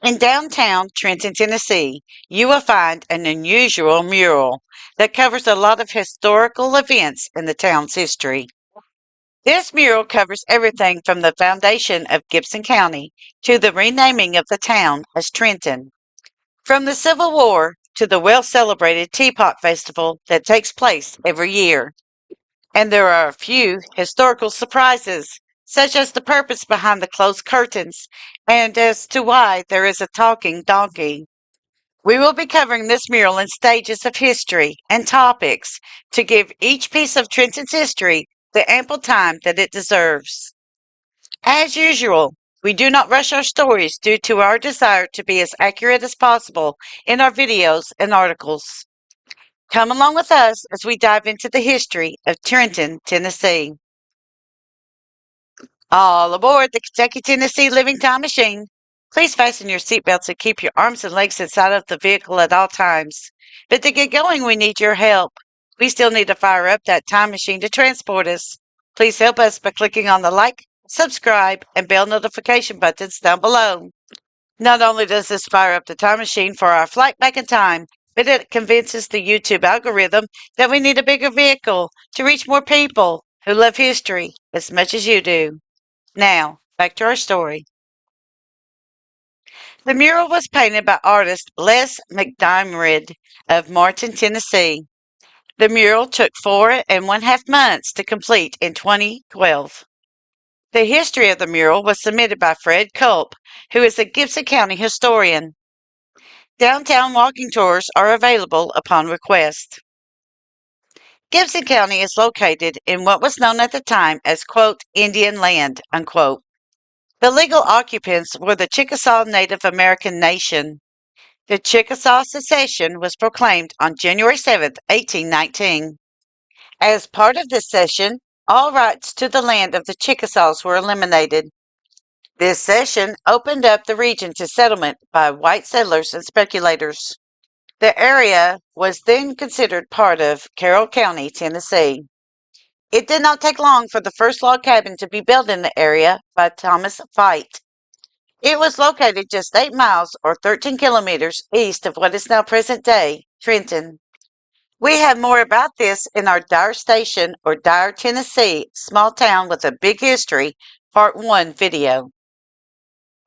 In downtown Trenton, Tennessee, you will find an unusual mural that covers a lot of historical events in the town's history. This mural covers everything from the foundation of Gibson County to the renaming of the town as Trenton, from the Civil War to the well celebrated Teapot Festival that takes place every year. And there are a few historical surprises, such as the purpose behind the closed curtains and as to why there is a talking donkey. We will be covering this mural in stages of history and topics to give each piece of Trenton's history the ample time that it deserves. As usual, we do not rush our stories due to our desire to be as accurate as possible in our videos and articles. Come along with us as we dive into the history of Trenton, Tennessee. All aboard the Kentucky Tennessee Living Time Machine. Please fasten your seatbelts and keep your arms and legs inside of the vehicle at all times. But to get going, we need your help. We still need to fire up that time machine to transport us. Please help us by clicking on the like, subscribe, and bell notification buttons down below. Not only does this fire up the time machine for our flight back in time, but it convinces the YouTube algorithm that we need a bigger vehicle to reach more people who love history as much as you do. Now, back to our story. The mural was painted by artist Les McDiarmid of Martin, Tennessee. The mural took 4.5 months to complete in 2012. The history of the mural was submitted by Fred Culp, who is a Gibson County historian. Downtown walking tours are available upon request. Gibson County is located in what was known at the time as, quote, Indian land, unquote. The legal occupants were the Chickasaw Native American Nation. The Chickasaw Secession was proclaimed on January 7, 1819. As part of this cession, all rights to the land of the Chickasaws were eliminated. This cession opened up the region to settlement by white settlers and speculators. The area was then considered part of Carroll County, Tennessee. It did not take long for the first log cabin to be built in the area by Thomas Fite. It was located just 8 miles or 13 kilometers east of what is now present-day Trenton. We have more about this in our Dyer Station or Dyer, Tennessee, small town with a big history, Part 1 video.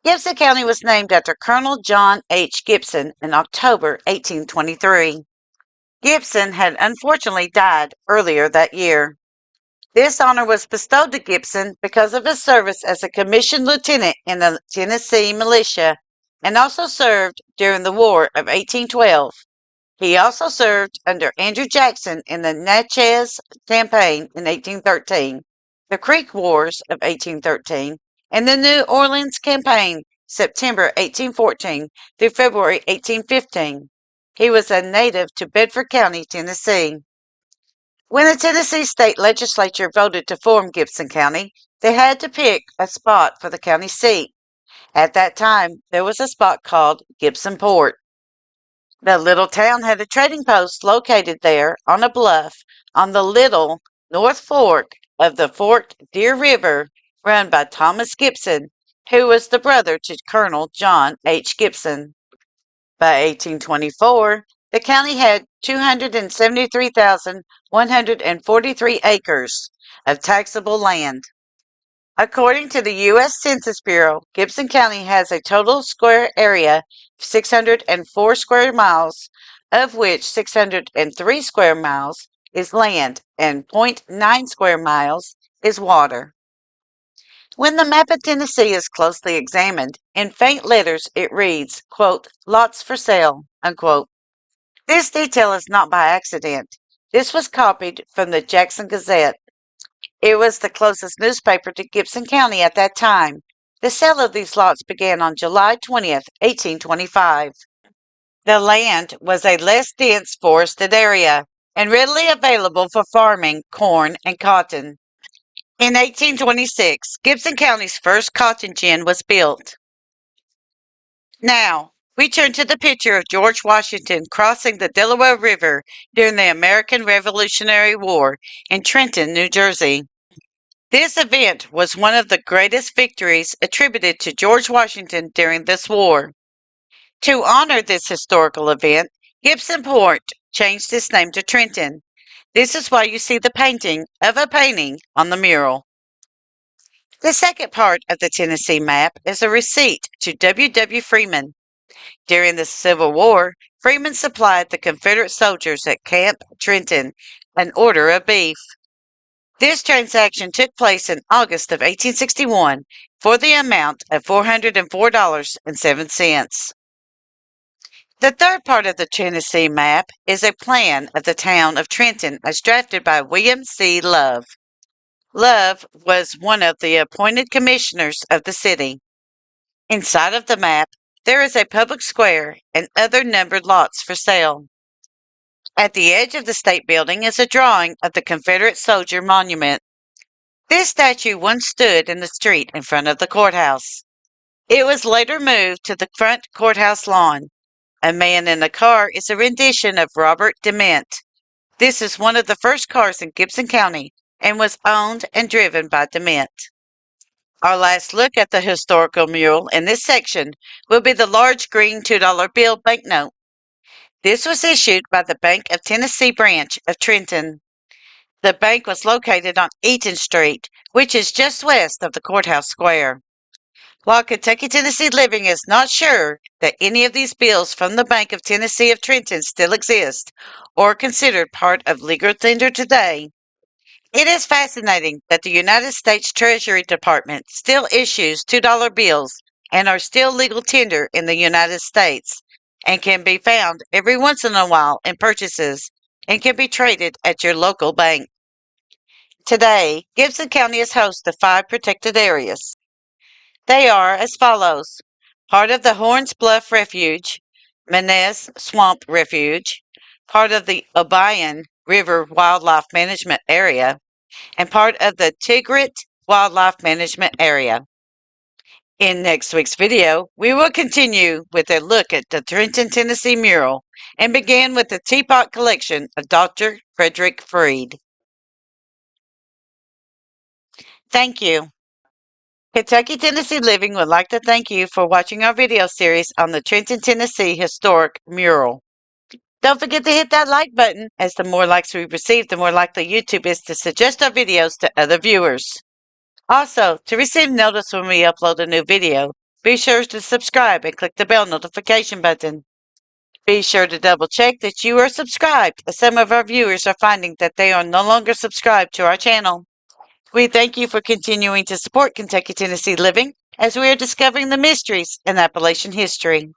Gibson County was named after Colonel John H. Gibson in October 1823. Gibson had unfortunately died earlier that year. This honor was bestowed to Gibson because of his service as a commissioned lieutenant in the Tennessee militia and also served during the War of 1812. He also served under Andrew Jackson in the Natchez Campaign in 1813, the Creek Wars of 1813, and the New Orleans Campaign, September 1814 through February 1815. He was a native to Bedford County, Tennessee. When the Tennessee state legislature voted to form Gibson County, they had to pick a spot for the county seat. At that time, there was a spot called Gibson Port. The little town had a trading post located there on a bluff on the little North Fork of the forked Deer River run by Thomas Gibson, who was the brother to Colonel John H. Gibson. By 1824, the county had 273,143 acres of taxable land. According to the U.S. Census Bureau, Gibson County has a total square area of 604 square miles, of which 603 square miles is land and .9 square miles is water. When the map of Tennessee is closely examined, in faint letters it reads, quote, lots for sale, unquote. This detail is not by accident. This was copied from the Jackson Gazette. It was the closest newspaper to Gibson County at that time. The sale of these lots began on July 20th, 1825. The land was a less dense forested area and readily available for farming corn and cotton. In 1826, Gibson County's first cotton gin was built. Now, we turn to the picture of George Washington crossing the Delaware River during the American Revolutionary War in Trenton, New Jersey. This event was one of the greatest victories attributed to George Washington during this war. To honor this historical event, Gibson Port changed its name to Trenton. This is why you see the painting of a painting on the mural. The second part of the Tennessee map is a receipt to W. W. Freeman. During the Civil War, Freeman supplied the Confederate soldiers at Camp Trenton an order of beef. This transaction took place in August of 1861 for the amount of $404.07. The third part of the Tennessee map is a plan of the town of Trenton as drafted by William C. Love. Love was one of the appointed commissioners of the city. Inside of the map, there is a public square and other numbered lots for sale. At the edge of the state building is a drawing of the Confederate soldier monument. This statue once stood in the street in front of the courthouse. It was later moved to the front courthouse lawn. A man in a car is a rendition of Robert Dement. This is one of the first cars in Gibson County and was owned and driven by Dement. Our last look at the historical mural in this section will be the large green $2 bill banknote. This was issued by the Bank of Tennessee branch of Trenton. The bank was located on Eaton Street, which is just west of the courthouse square. While Kentucky Tennessee Living is not sure that any of these bills from the Bank of Tennessee of Trenton still exist or are considered part of legal tender today, it is fascinating that the United States Treasury Department still issues $2 bills and are still legal tender in the United States and can be found every once in a while in purchases and can be traded at your local bank. Today, Gibson County is host to 5 protected areas. They are as follows: part of the Horns Bluff Refuge, Manez Swamp Refuge, part of the Obion River Wildlife Management Area, and part of the Tigrit Wildlife Management Area. In next week's video, we will continue with a look at the Trenton, Tennessee mural and begin with the Teapot collection of Dr. Frederick Freed. Thank you. Kentucky Tennessee Living would like to thank you for watching our video series on the Trenton, Tennessee historic mural. Don't forget to hit that like button, as the more likes we receive, the more likely YouTube is to suggest our videos to other viewers. Also, to receive notice when we upload a new video, be sure to subscribe and click the bell notification button. Be sure to double check that you are subscribed, as some of our viewers are finding that they are no longer subscribed to our channel. We thank you for continuing to support Kentucky Tennessee Living as we are discovering the mysteries in Appalachian history.